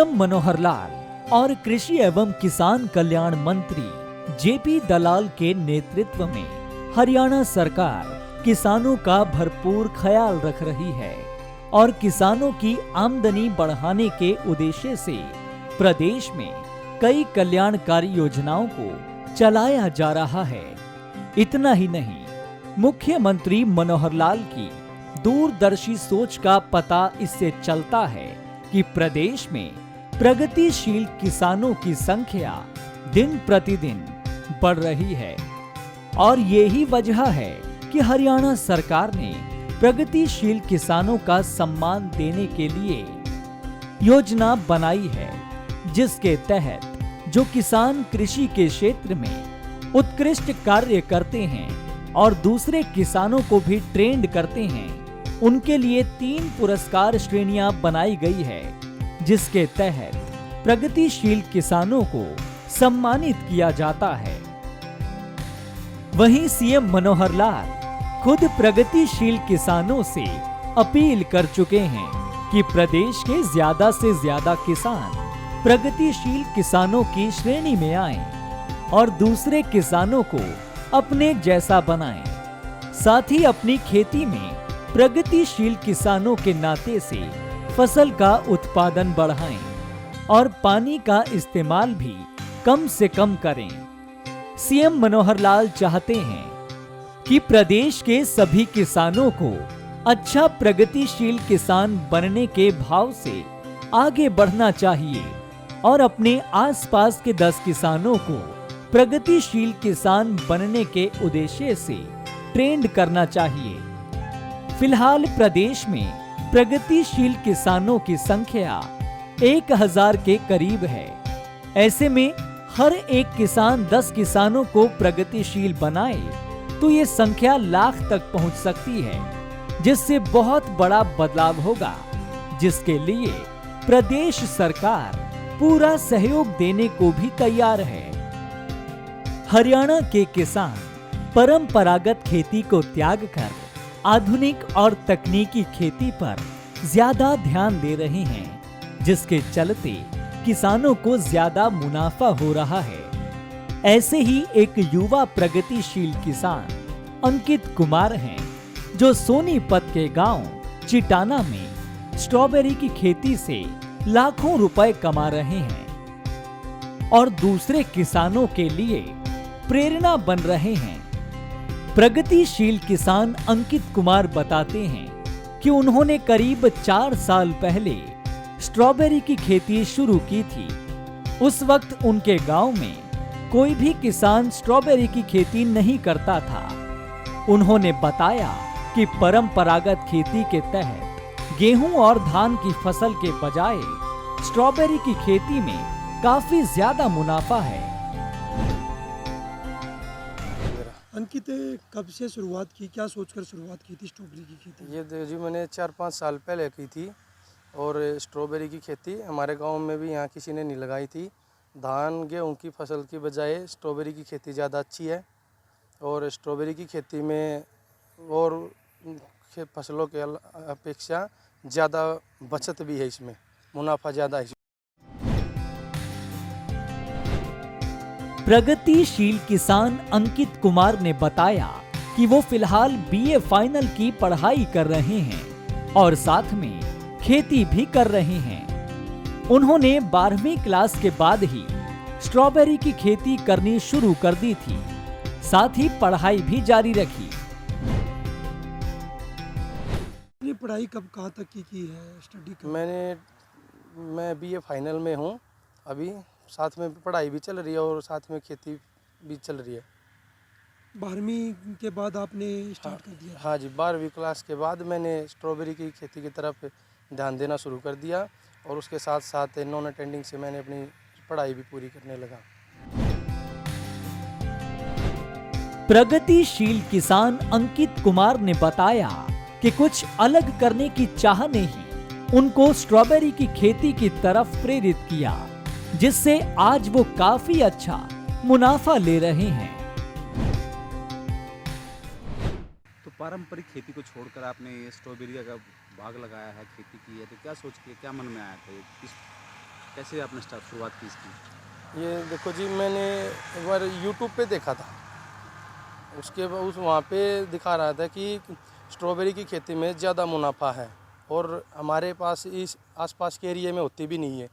CM Manohar Lal और कृषि एवं किसान कल्याण मंत्री जेपी दलाल के नेतृत्व में हरियाणा सरकार किसानों का भरपूर ख्याल रख रही है और किसानों की आमदनी बढ़ाने के उद्देश्य से प्रदेश में कई कल्याणकारी योजनाओं को चलाया जा रहा है। इतना ही नहीं, मुख्यमंत्री मनोहर लाल की दूरदर्शी सोच का पता इससे चलता है कि प्रदेश में प्रगतिशील किसानों की संख्या दिन प्रतिदिन बढ़ रही है और यही वजह है कि हरियाणा सरकार ने प्रगतिशील किसानों का सम्मान देने के लिए योजना बनाई है, जिसके तहत जो किसान कृषि के क्षेत्र में उत्कृष्ट कार्य करते हैं और दूसरे किसानों को भी ट्रेंड करते हैं, उनके लिए 3 पुरस्कार श्रेणियां बनाई गई है, जिसके तहत प्रगतिशील किसानों को सम्मानित किया जाता है। वहीं सीएम मनोहर लाल खुद प्रगतिशील किसानों से अपील कर चुके हैं कि प्रदेश के ज्यादा से ज्यादा किसान प्रगतिशील किसानों की श्रेणी में आएं और दूसरे किसानों को अपने जैसा बनाएं। साथ ही अपनी खेती में प्रगतिशील किसानों के नाते से फसल का उत्पादन बढ़ाएं और पानी का इस्तेमाल भी कम से कम करें। सीएम मनोहर लाल चाहते हैं कि प्रदेश के सभी किसानों को अच्छा प्रगतिशील किसान बनने के भाव से आगे बढ़ना चाहिए और अपने आसपास के 10 किसानों को प्रगतिशील किसान बनने के उद्देश्य से ट्रेंड करना चाहिए। फिलहाल प्रदेश में प्रगतिशील किसानों की संख्या 1000 के करीब है। ऐसे में हर एक किसान 10 किसानों को प्रगतिशील बनाए तो ये संख्या लाख तक पहुंच सकती है, जिससे बहुत बड़ा बदलाव होगा, जिसके लिए प्रदेश सरकार पूरा सहयोग देने को भी तैयार है। हरियाणा के किसान परंपरागत खेती को त्याग कर आधुनिक और तकनीकी खेती पर ज्यादा ध्यान दे रहे हैं, जिसके चलते किसानों को ज्यादा मुनाफा हो रहा है। ऐसे ही एक युवा प्रगतिशील किसान अंकित कुमार हैं, जो सोनीपत के गांव चिटाना में स्ट्रॉबेरी की खेती से लाखों रुपए कमा रहे हैं और दूसरे किसानों के लिए प्रेरणा बन रहे हैं। प्रगतिशील किसान अंकित कुमार बताते हैं कि उन्होंने करीब 4 साल पहले स्ट्रॉबेरी की खेती शुरू की थी। उस वक्त उनके गांव में कोई भी किसान स्ट्रॉबेरी की खेती नहीं करता था। उन्होंने बताया कि परंपरागत खेती के तहत गेहूं और धान की फसल के बजाय स्ट्रॉबेरी की खेती में काफी ज्यादा मुनाफा है। अंकित, कब से शुरुआत की, क्या सोचकर शुरुआत की थी स्ट्रॉबेरी की खेती? ये जी मैंने 4-5 साल पहले की थी और स्ट्रॉबेरी की खेती हमारे गांव में भी यहाँ किसी ने नहीं लगाई थी। धान गेहूं की फसल की बजाय स्ट्रॉबेरी की खेती ज़्यादा अच्छी है और स्ट्रॉबेरी की खेती में और फसलों के अपेक्षा ज़्यादा बचत भी है, इसमें मुनाफा ज़्यादा है। प्रगतिशील किसान अंकित कुमार ने बताया कि वो फिलहाल बीए फाइनल की पढ़ाई कर रहे हैं और साथ में खेती भी कर रहे हैं। उन्होंने 12वीं क्लास के बाद ही स्ट्रॉबेरी की खेती करनी शुरू कर दी थी, साथ ही पढ़ाई भी जारी रखी। ये पढ़ाई कहाँ तक की है, स्टडी मैं बीए फाइनल में हूँ अभी, साथ में पढ़ाई भी चल रही है और साथ में खेती भी चल रही है। 12वीं के बाद आपने स्टार्ट कर दिया? हाँ जी, 12वीं क्लास के बाद मैंने स्ट्रॉबेरी की खेती की तरफ ध्यान देना शुरू कर दिया और उसके साथ साथ नॉन अटेंडिंग से मैंने अपनी पढ़ाई भी पूरी करने लगा। प्रगतिशील किसान अंकित कुमार ने बताया कि कुछ अलग करने की चाह ने ही उनको स्ट्रॉबेरी की खेती की तरफ प्रेरित किया, जिससे आज वो काफी अच्छा मुनाफा ले रहे हैं। तो पारंपरिक खेती को छोड़कर आपने ये स्ट्रॉबेरी का बाग लगाया है, खेती की है, तो क्या सोच के, क्या मन में आया था? कैसे आपने स्टार्ट शुरुआत की इसकी? ये देखो जी, मैंने एक बार यूट्यूब पे देखा था। उसके बाद वहाँ पे दिखा रहा था कि स्ट्रॉबेरी की खेती में ज़्यादा मुनाफा है और हमारे पास इस आसपास के एरिया में होती भी नहीं है,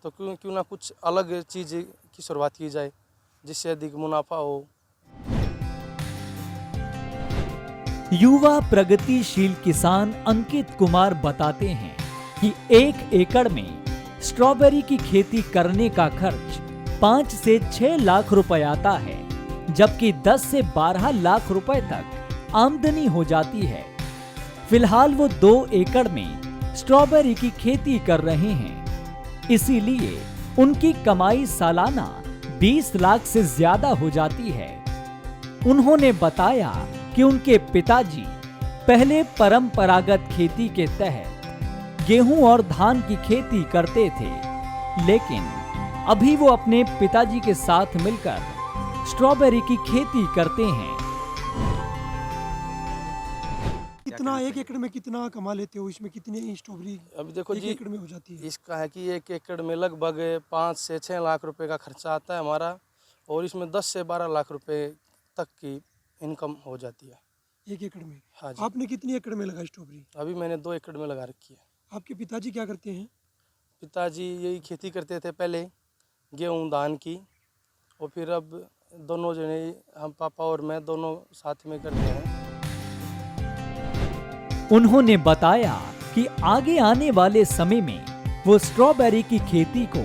तो क्यों ना कुछ अलग चीज़ की शुरुआत की जाए जिससे अधिक मुनाफा हो। युवा प्रगतिशील किसान अंकित कुमार बताते हैं कि 1 एकड़ में स्ट्रॉबेरी की खेती करने का खर्च 5 से 6 लाख रुपए आता है, जबकि 10 से 12 लाख रुपए तक आमदनी हो जाती है। फिलहाल वो 2 एकड़ में स्ट्रॉबेरी की खेती कर रहे हैं, इसीलिए उनकी कमाई सालाना 20 लाख से ज्यादा हो जाती है। उन्होंने बताया कि उनके पिताजी पहले परंपरागत खेती के तहत गेहूं और धान की खेती करते थे, लेकिन अभी वो अपने पिताजी के साथ मिलकर स्ट्रॉबेरी की खेती करते हैं। कितना 1 एकड़ में कितना कमा लेते हो? इसमें कितनी स्ट्रॉबेरी अभी देखो 1 जी, एकड़ में हो जाती है? इसका है कि 1 एकड़ में लगभग 5 से 6 लाख रुपए का खर्चा आता है हमारा, और इसमें 10 से 12 लाख रुपए तक की इनकम हो जाती है 1 एकड़ में? हाँ जी। आपने कितनी एकड़ में लगाई स्ट्रॉबेरी? अभी मैंने 2 एकड़ में लगा रखी है। आपके पिताजी क्या करते हैं? पिताजी यही खेती करते थे पहले, गेहूँ धान की, और फिर अब दोनों जने, हम पापा और मैं दोनों साथ में करते हैं। उन्होंने बताया कि आगे आने वाले समय में वो स्ट्रॉबेरी की खेती को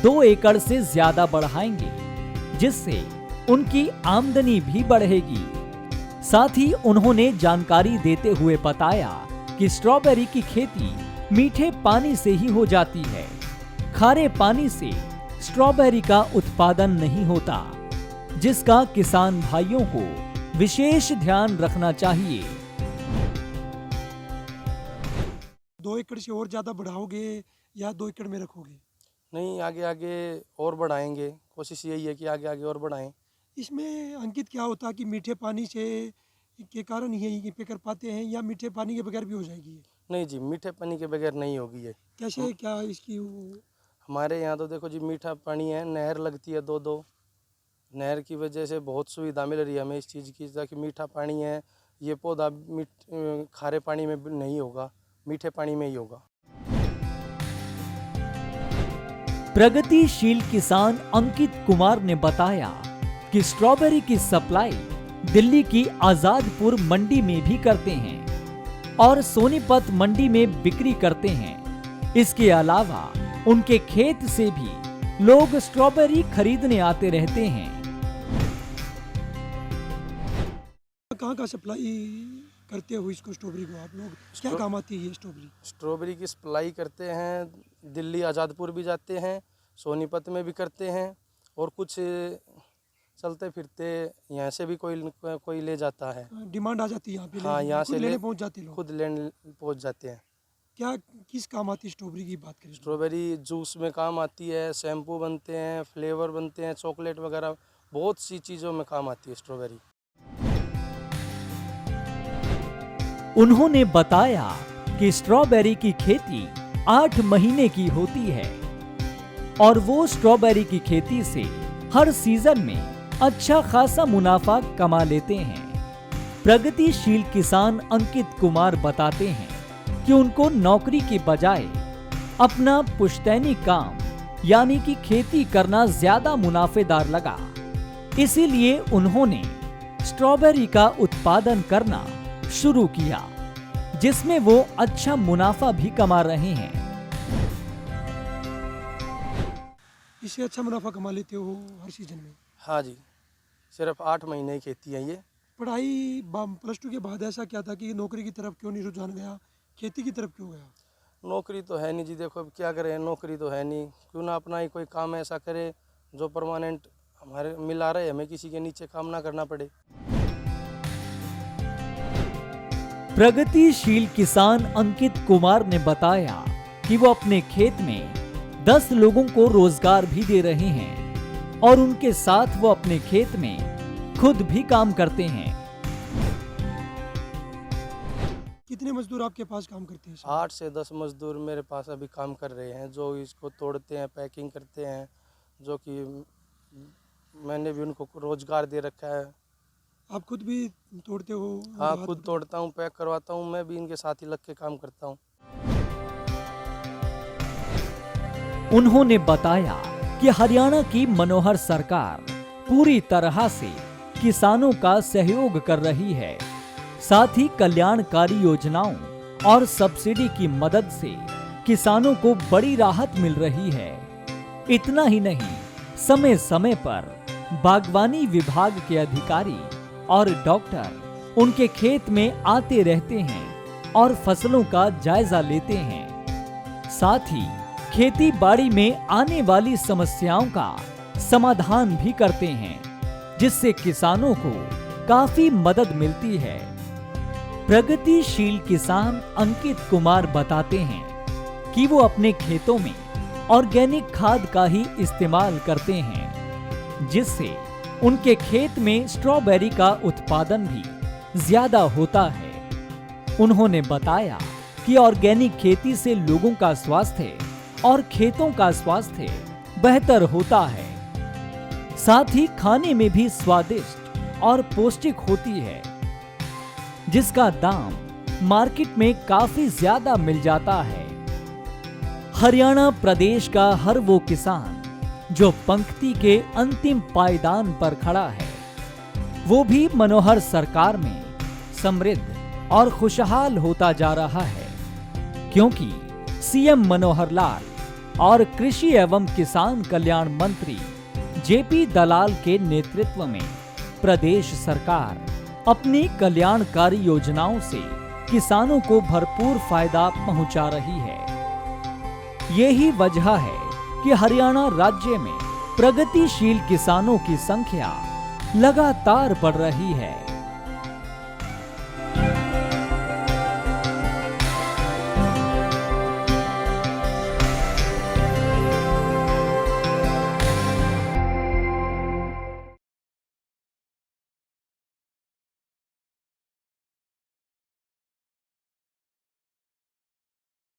2 एकड़ से ज्यादा बढ़ाएंगे, जिससे उनकी आमदनी भी बढ़ेगी। साथ ही उन्होंने जानकारी देते हुए बताया कि स्ट्रॉबेरी की खेती मीठे पानी से ही हो जाती है। खारे पानी से स्ट्रॉबेरी का उत्पादन नहीं होता, जिसका किसान भाइयों को विशेष ध्यान रखना चाहिए। 2 एकड़ से और ज़्यादा बढ़ाओगे या 2 एकड़ में रखोगे? नहीं, आगे आगे और बढ़ाएंगे, कोशिश यही है कि आगे आगे और बढ़ाएं। इसमें अंकित क्या होता है कि मीठे पानी से के कारण ही यहीं पे कर पाते हैं या मीठे पानी के बगैर भी हो जाएगी ये? नहीं जी, मीठे पानी के बगैर नहीं होगी ये। कैसे, क्या इसकी हमारे यहाँ तो देखो जी, मीठा पानी है, नहर लगती है 2-2, नहर की वजह से बहुत सुविधा मिल रही है हमें इस चीज़ की, ताकि मीठा पानी है, ये पौधा खारे पानी में नहीं होगा, मीठे पानी में ही होगा। प्रगतिशील किसान अंकित कुमार ने बताया कि स्ट्रॉबेरी की सप्लाई दिल्ली की आजादपुर मंडी में भी करते हैं और सोनीपत मंडी में बिक्री करते हैं। इसके अलावा उनके खेत से भी लोग स्ट्रॉबेरी खरीदने आते रहते हैं। कहाँ सप्लाई करते हो इसको, स्ट्रॉबेरी को आप लोग? क्या काम आती है ये स्ट्रॉबेरी? स्ट्रॉबेरी की सप्लाई करते हैं, दिल्ली आज़ादपुर भी जाते हैं, सोनीपत में भी करते हैं, और कुछ चलते फिरते यहाँ से भी कोई ले जाता है। डिमांड आ जाती है यहाँ पे? हाँ, यहाँ से लेने पहुँच जाते लोग? खुद लेने पहुँच जाते हैं। क्या किस काम आती है स्ट्रॉबेरी की बात करें? स्ट्रॉबेरी जूस में काम आती है, शैम्पू बनते हैं, फ्लेवर बनते हैं, चॉकलेट वगैरह बहुत सी चीज़ों में काम आती है स्ट्रॉबेरी। उन्होंने बताया कि स्ट्रॉबेरी की खेती 8 महीने की होती है और वो स्ट्रॉबेरी की खेती से हर सीजन में अच्छा खासा मुनाफा कमा लेते हैं। प्रगतिशील किसान अंकित कुमार बताते हैं कि उनको नौकरी के बजाय अपना पुश्तैनी काम यानी कि खेती करना ज्यादा मुनाफेदार लगा, इसीलिए उन्होंने स्ट्रॉबेरी का उत्पादन करना शुरू किया, जिसमें वो अच्छा मुनाफा भी कमा रहे हैं। इससे अच्छा मुनाफा कमा लेते हो हर सीजन में? हाँ जी, सिर्फ 8 महीने की खेती है ये। पढ़ाई +2 के बाद ऐसा क्या था कि नौकरी की तरफ क्यों नहीं रुझान गया, खेती की तरफ क्यों गया? नौकरी तो है नहीं जी, देखो अब क्या करें, नौकरी तो है नहीं, क्यों ना अपना ही कोई काम ऐसा करे जो परमानेंट हमारे मिला रहे, हमें किसी के नीचे काम ना करना पड़े। प्रगतिशील किसान अंकित कुमार ने बताया कि वो अपने खेत में 10 लोगों को रोजगार भी दे रहे हैं और उनके साथ वो अपने खेत में खुद भी काम करते हैं। कितने मजदूर आपके पास काम करते हैं इसमें? 8 से 10 मजदूर मेरे पास अभी काम कर रहे हैं, जो इसको तोड़ते हैं, पैकिंग करते हैं, जो कि मैंने भी उनको रोजगार दे रखा है। आप खुद भी तोड़ते हो? हाँ, हाथ खुद तोड़ता हूँ, पैक करवाता हूँ, मैं भी इनके साथ ही लग के काम करता हूँ। उन्होंने बताया कि हरियाणा की मनोहर सरकार पूरी तरह से किसानों का सहयोग कर रही है। साथ ही कल्याणकारी योजनाओं और सब्सिडी की मदद से किसानों को बड़ी राहत मिल रही है। इतना ही नहीं, समय समय पर बागवानी विभाग के अधिकारी और डॉक्टर उनके खेत में आते रहते हैं और फसलों का जायजा लेते हैं। साथ ही खेती बाड़ी में आने वाली समस्याओं का समाधान भी करते हैं, जिससे किसानों को काफी मदद मिलती है। प्रगतिशील किसान अंकित कुमार बताते हैं कि वो अपने खेतों में ऑर्गेनिक खाद का ही इस्तेमाल करते हैं, जिससे उनके खेत में स्ट्रॉबेरी का उत्पादन भी ज्यादा होता है। उन्होंने बताया कि ऑर्गेनिक खेती से लोगों का स्वास्थ्य और खेतों का स्वास्थ्य बेहतर होता है। साथ ही खाने में भी स्वादिष्ट और पौष्टिक होती है, जिसका दाम मार्केट में काफी ज्यादा मिल जाता है। हरियाणा प्रदेश का हर वो किसान जो पंक्ति के अंतिम पायदान पर खड़ा है, वो भी मनोहर सरकार में समृद्ध और खुशहाल होता जा रहा है, क्योंकि सीएम मनोहर लाल और कृषि एवं किसान कल्याण मंत्री जेपी दलाल के नेतृत्व में प्रदेश सरकार अपनी कल्याणकारी योजनाओं से किसानों को भरपूर फायदा पहुंचा रही है। यही वजह है कि हरियाणा राज्य में प्रगतिशील किसानों की संख्या लगातार बढ़ रही है।